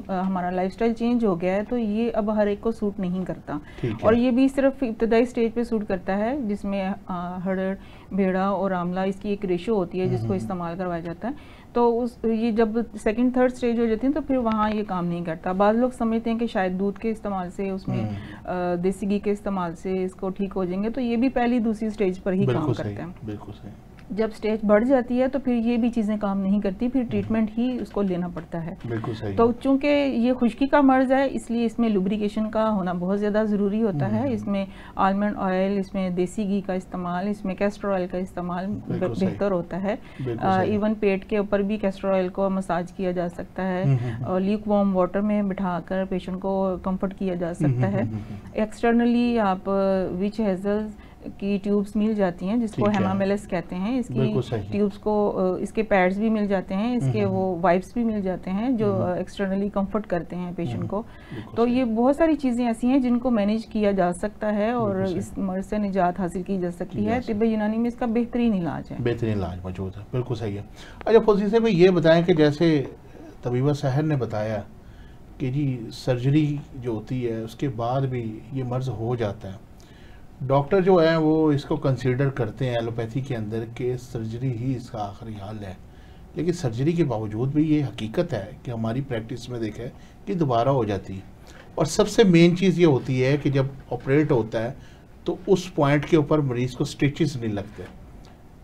[SPEAKER 3] हमारा लाइफस्टाइल चेंज हो गया है तो ये अब हर एक को सूट नहीं करता, और ये भी सिर्फ इब्तदाई स्टेज पे सूट करता है जिसमें हरड़, भेड़ा और आंवला इसकी एक रेशो होती है जिसको इस्तेमाल करवाया जाता है। तो ये जब सेकंड थर्ड स्टेज हो जाती है तो फिर वहाँ ये काम नहीं करता। बाद लोग समझते हैं कि शायद दूध के इस्तेमाल से, उसमें देसी घी के इस्तेमाल से इसको ठीक हो जाएंगे, तो ये भी पहली दूसरी स्टेज पर ही काम करता है।
[SPEAKER 1] बिल्कुल सही।
[SPEAKER 3] जब स्टेज बढ़ जाती है तो फिर ये भी चीज़ें काम नहीं करती, फिर ट्रीटमेंट ही उसको लेना पड़ता है।
[SPEAKER 1] बिल्कुल सही।
[SPEAKER 3] तो चूंकि ये खुश्की का मर्ज है इसलिए इसमें लुब्रिकेशन का होना बहुत ज़्यादा ज़रूरी होता है। इसमें आलमंड ऑयल, इसमें देसी घी का इस्तेमाल, इसमें कैस्टर ऑयल का इस्तेमाल बेहतर होता है। इवन पेट के ऊपर भी कैस्टर ऑयल को मसाज किया जा सकता है, और ल्यूक वार्म वाटर में बिठाकर पेशेंट को कंफर्ट किया जा सकता है। एक्सटर्नली आप विच हेजल की ट्यूब्स मिल जाती हैं जिसको हेमामेलिस कहते हैं, इसकी ट्यूब्स को, इसके पैड्स भी मिल जाते हैं, इसके वो वाइप्स भी मिल जाते हैं जो एक्सटर्नली कंफर्ट करते हैं पेशेंट को। तो ये बहुत सारी चीज़ें ऐसी हैं जिनको मैनेज किया जा सकता है और इस मर्ज से निजात हासिल की जा सकती है। तिब्बे यूनानी में इसका बेहतरीन इलाज है,
[SPEAKER 1] बेहतरीन इलाज मौजूद है। बिल्कुल सही है। अच्छा फौजी साहब ये बताएं कि जैसे तबीबा सहर ने बताया कि जी सर्जरी जो होती है उसके बाद भी ये मर्ज हो जाता है, डॉक्टर जो है वो इसको कंसीडर करते हैं एलोपैथी के अंदर कि सर्जरी ही इसका आखिरी हल है, लेकिन सर्जरी के बावजूद भी ये हकीकत है कि हमारी प्रैक्टिस में देखें कि दोबारा हो जाती है। और सबसे मेन चीज़ ये होती है कि जब ऑपरेट होता है तो उस पॉइंट के ऊपर मरीज़ को स्टिचेस नहीं लगते,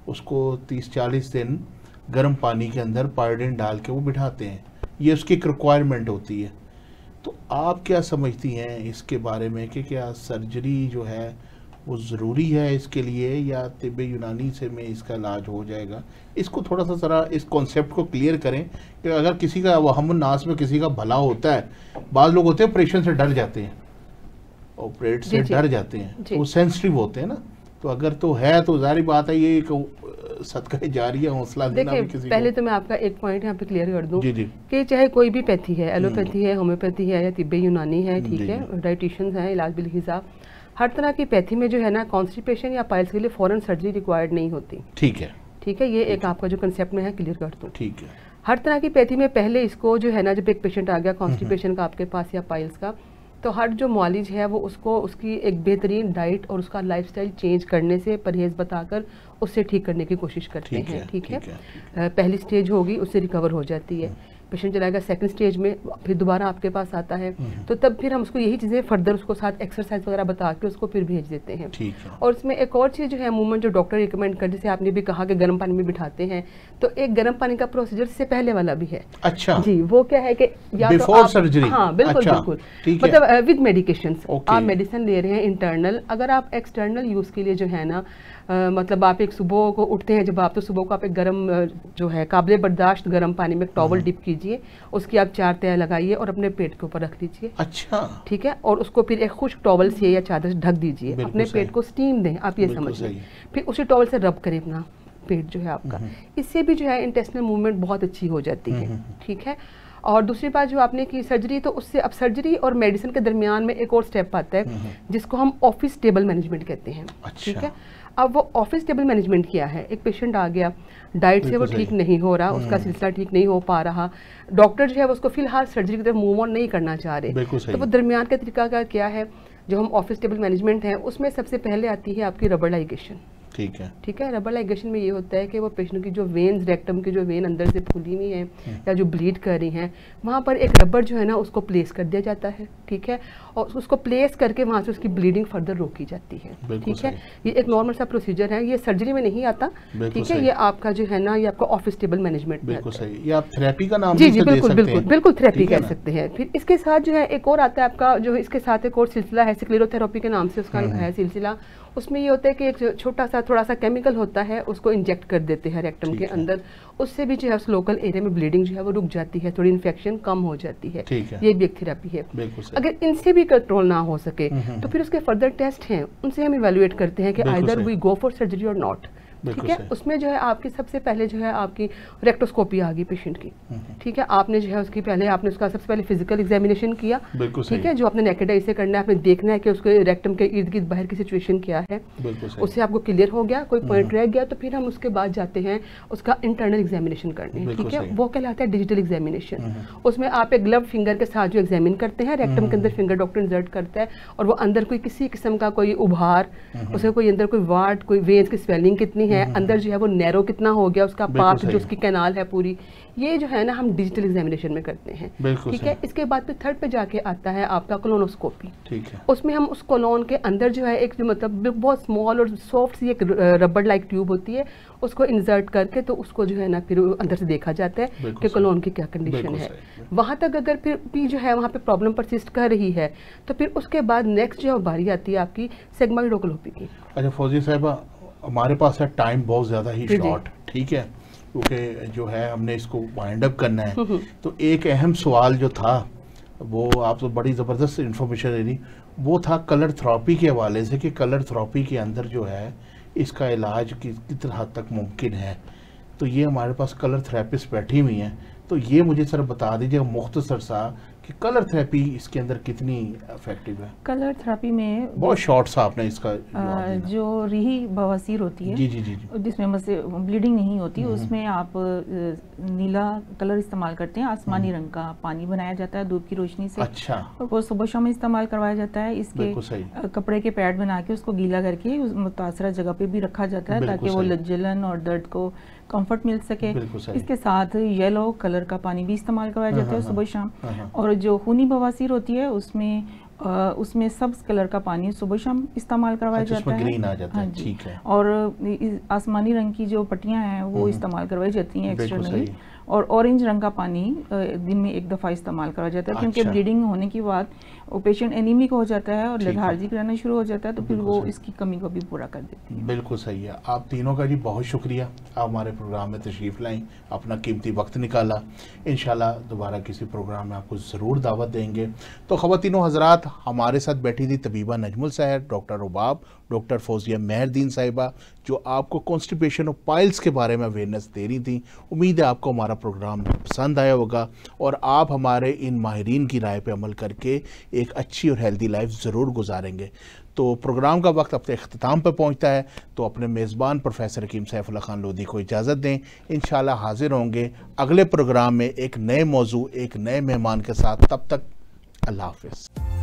[SPEAKER 1] उसको 30-40 दिन गर्म पानी के अंदर पायोडीन डाल के वो बिठाते हैं, ये उसकी एक रिक्वायरमेंट होती है। तो आप क्या समझती हैं इसके बारे में कि क्या सर्जरी जो है वो ज़रूरी है इसके लिए, या तिब्ब यूनानी से में इसका इलाज हो जाएगा? इसको थोड़ा सा ज़रा इस कॉन्सेप्ट को क्लियर करें कि अगर किसी का वहमुन नास में किसी का भला होता है, बाद लोग होते हैं ऑपरेशन से डर जाते हैं, ऑपरेट से डर जाते हैं, तो वो सेंसिटिव होते हैं ना, तो अगर तो है तो जारी बात है ये सदका जारी हौसला देना भी किसी
[SPEAKER 2] पहले तो मैं आपका एक पॉइंट यहाँ पे क्लियर कर दूं कि चाहे कोई भी पैथी है, एलोपैथी है, होम्योपैथी है या तिब्बे यूनानी है, ठीक है, डाइटिशियंस हैं, इलाज बिल हिसाब, हर तरह की पैथी में जो है ना कॉन्स्टिपेशन या पाइल्स के लिए फॉरेन सर्जरी रिक्वायर्ड नहीं होती।
[SPEAKER 1] ठीक है,
[SPEAKER 2] ठीक है, ये एक आपका जो कंसेप्ट में है क्लियर कर दूं।
[SPEAKER 1] ठीक है,
[SPEAKER 2] हर तरह की पैथी में पहले इसको जो है ना, जब एक पेशेंट आ गया कॉन्स्टिपेशन का आपके पास या पाइल्स का, तो हर जो मॉलिज है वो उसको उसकी एक बेहतरीन डाइट और उसका लाइफस्टाइल चेंज करने से परहेज बताकर उससे ठीक करने की कोशिश करते हैं। ठीक है, पहली स्टेज होगी, उससे रिकवर हो जाती है, पेशेंट चलाएगा सेकंड स्टेज में, फिर दोबारा आपके पास आता है, तो तब फिर हम उसको यही चीज़ें फर्दर उसको साथ एक्सरसाइज वगैरह बता के उसको फिर भेज देते हैं। और उसमें एक और चीज़ जो है मूवमेंट जो डॉक्टर रिकमेंड कर, जैसे आपने भी कहा कि गर्म पानी में बिठाते हैं, तो एक गर्म पानी का प्रोसीजर से पहले वाला भी है।
[SPEAKER 1] अच्छा
[SPEAKER 2] जी, वो क्या है कि या
[SPEAKER 1] बिफोर सर्जरी,
[SPEAKER 2] हाँ बिल्कुल बिल्कुल, मतलब विद मेडिकेशन आप मेडिसिन ले रहे हैं इंटरनल, अगर आप एक्सटर्नल यूज़ के लिए जो है ना, मतलब आप एक सुबह को उठते हैं जब आप, तो सुबह को आप एक गर्म जो है काबिल बर्दाश्त गर्म पानी में टॉवल डिप कीजिए, उसकी आप 4 तह लगाइए और अपने पेट के ऊपर रख लीजिए। अच्छा, ठीक है, और उसको फिर एक खुश्क टॉवल से या चादर से ढक दीजिए, अपने पेट को स्टीम दें, आप ये समझ लें, फिर उसी टॉवल से रब करें अपना पेट जो है आपका, इससे भी जो है इंटेस्टिनल मूवमेंट बहुत अच्छी हो जाती है। ठीक है, और दूसरी बात जो आपने की सर्जरी, तो उससे अब सर्जरी और मेडिसिन के दरमियान में एक और स्टेप आता है जिसको हम ऑफिस टेबल मैनेजमेंट कहते हैं। ठीक है, अब वो ऑफिस टेबल मैनेजमेंट क्या है, एक पेशेंट आ गया, डाइट से वो ठीक नहीं हो रहा, उसका सिलसिला ठीक नहीं हो पा रहा, डॉक्टर जो है उसको फिलहाल सर्जरी की तरफ मूव ऑन नहीं करना चाह रहे, तो वो दरमियान का तरीका का क्या है, जो हम ऑफिस टेबल मैनेजमेंट है उसमें सबसे पहले आती है आपकी रबर लाइगेशन। ठीक है, ठीक है, रबर लाइगेशन में ये होता है कि वो पेशेंट की जो वेन्स, रेक्टम की जो वेन अंदर से फूली हुई है या जो ब्लीड कर रही हैं, वहाँ पर एक रबर जो है ना उसको प्लेस कर दिया जाता है। ठीक है, और उसको प्लेस करके वहाँ से उसकी ब्लीडिंग फर्दर रोकी जाती है। ठीक है, ये एक नॉर्मल सा प्रोसीजर है, ये सर्जरी में नहीं आता। ठीक है, ये आपका जो है ना, ये आपका ऑफिस टेबल मैनेजमेंट में आता है।
[SPEAKER 1] ये आप थेरेपी का नाम
[SPEAKER 2] जी जी बिल्कुल बिल्कुल बिल्कुल थेरेपी कह सकते हैं। फिर इसके साथ जो है एक और आता है आपका, जो इसके साथ एक और सिलसिला है, स्क्लेरोथेरेपी के नाम से उसका है सिलसिला। उसमें ये होता है कि एक छोटा सा थोड़ा सा केमिकल होता है, उसको इंजेक्ट कर देते हैं रेक्टम के अंदर, उससे भी जो है उस लोकल एरिया में ब्लीडिंग जो है वो रुक जाती है, थोड़ी इन्फेक्शन कम हो जाती है। ये भी एक थेरेपी है। अगर इनसे भी कंट्रोल ना हो सके तो फिर उसके फर्दर टेस्ट हैं, उनसे हम इवेलुएट करते हैं कि either we go for surgery और नॉट। ठीक है, उसमें जो है आपकी सबसे पहले जो है आपकी रेक्टोस्कोपी आ गई पेशेंट की। ठीक है, आपने जो है उसकी पहले आपने उसका सबसे पहले फिजिकल एग्जामिनेशन किया। ठीक है, जो आपने नेकेड आई से करना है, आपने देखना है कि उसके रेक्टम के इर्द गिर्द बाहर की सिचुएशन क्या है, उससे आपको क्लियर हो गया, कोई पॉइंट रह गया तो फिर हम उसके बाद जाते हैं उसका इंटरनल एग्जामिनेशन करने। ठीक है, वो कहलाता है डिजिटल एग्जामिनेशन। उसमें आप एक ग्लव फिंगर के साथ जो एग्जामिन करते हैं, रेक्टम के अंदर फिंगर डॉक्टर इंसर्ट करता है और वो अंदर कोई किसी किस्म का कोई उभार, उसे कोई अंदर कोई वाट, कोई वेन्स की स्वेलिंग कितनी है, अंदर जो है वो नैरो कितना हो गया, उसका पार्ट जो उसकी कैनाल है पूरी, ये जो है ना हम डिजिटल एग्जामिनेशन में करते हैं। ठीक है, इसके बाद फिर थर्ड पे जाके आता है आपका कोलोनोस्कोपी। ठीक है, उसमें हम उस कोलोन के अंदर जो है एक जो मतलब बहुत स्मॉल और सॉफ्ट सी एक रबर लाइक ट्यूब होती है, उसको इंसर्ट करके तो उसको जो है ना फिर अंदर से देखा जाता है कि कोलोन की क्या कंडीशन है। वहां तक अगर फिर भी जो है वहाँ पे प्रॉब्लम परसिस्ट कर रही है तो फिर उसके बाद नेक्स्ट जो बारी आती है आपकी सेगमाइडोकोलोपी की।
[SPEAKER 1] अच्छा फौजी साहिबा, हमारे पास है टाइम बहुत ज़्यादा ही शॉर्ट। ठीक है, क्योंकि जो है हमने इसको वाइंड अप करना है, तो एक अहम सवाल जो था वो आप तो बड़ी ज़बरदस्त इंफॉर्मेशन दे रही, वो था कलर थेरेपी के हवाले से कि कलर थेरेपी के अंदर जो है इसका इलाज कितनी हद तक मुमकिन है। तो ये हमारे पास कलर थेरेपिस्ट बैठी हुई हैं, तो ये मुझे सर बता दीजिए मुख्तसर सा कि कलर थेरेपी इसके अंदर कितनी इफेक्टिव है।
[SPEAKER 3] कलर थेरेपी में
[SPEAKER 1] बहुत शॉर्ट सा आपने इसका
[SPEAKER 3] जो रीही बवासीर होती है,
[SPEAKER 1] जी जी जी,
[SPEAKER 3] जिसमें मुझसे ब्लीडिंग नहीं होती, उसमें आप नीला कलर इस्तेमाल करते हैं, आसमानी रंग का पानी बनाया जाता है धूप की रोशनी से।
[SPEAKER 1] अच्छा,
[SPEAKER 3] वो सुबह शाम इस्तेमाल करवाया जाता है। इसके कपड़े के पैड बना के उसको गीला करके मुतासरा जगह पे भी रखा जाता है ताकि वो जलन और दर्द को कंफर्ट मिल सके। इसके साथ येलो कलर का पानी भी इस्तेमाल करवाया जाता है सुबह शाम। और जो खूनी बवासीर होती है उसमें उसमें सब्ज कलर का पानी सुबह शाम इस्तेमाल करवाया जाता है।
[SPEAKER 1] ग्रीन आ जाता है।
[SPEAKER 3] हाँ जी,
[SPEAKER 1] ठीक है।
[SPEAKER 3] और आसमानी रंग की जो पट्टियां हैं वो इस्तेमाल करवाई जाती हैं एक्सटर्नली। और ऑरेंज रंग का पानी दिन में एक दफ़ा इस्तेमाल करा जाता है। क्योंकि ब्लीडिंग होने के बाद वो पेशेंट एनीमिक हो जाता है और लेथार्जिक रहना शुरू हो जाता है, तो फिर वो इसकी कमी को भी पूरा कर देती है।
[SPEAKER 1] बिल्कुल सही है। आप तीनों का जी बहुत शुक्रिया, आप हमारे प्रोग्राम में तशरीफ़ लाई, अपना कीमती वक्त निकाला। इंशाल्लाह दोबारा किसी प्रोग्राम में आपको ज़रूर दावत देंगे। तो ख़वातीनो हज़रात, हमारे साथ बैठी थी तबीबा नजमुल सहर, डॉक्टर रुबाब, डॉक्टर फौजिया मेहरदीन साहिबा, जो आपको कॉन्स्टिपेशन और पाइल्स के बारे में अवेयरनेस दे रही थी। उम्मीद है आपको हमारा प्रोग्राम पसंद आया होगा और आप हमारे इन माहिरीन की राय पे अमल करके एक अच्छी और हेल्दी लाइफ ज़रूर गुजारेंगे। तो प्रोग्राम का वक्त अपने अख्ताम पर पहुंचता है, तो अपने मेज़बान प्रोफेसर हकीम सैफुल्लाह खान लोधी को इजाज़त दें। इंशाल्लाह हाजिर होंगे अगले प्रोग्राम में एक नए मौजू, एक नए मेहमान के साथ। तब तक अल्लाह हाफ़िज़।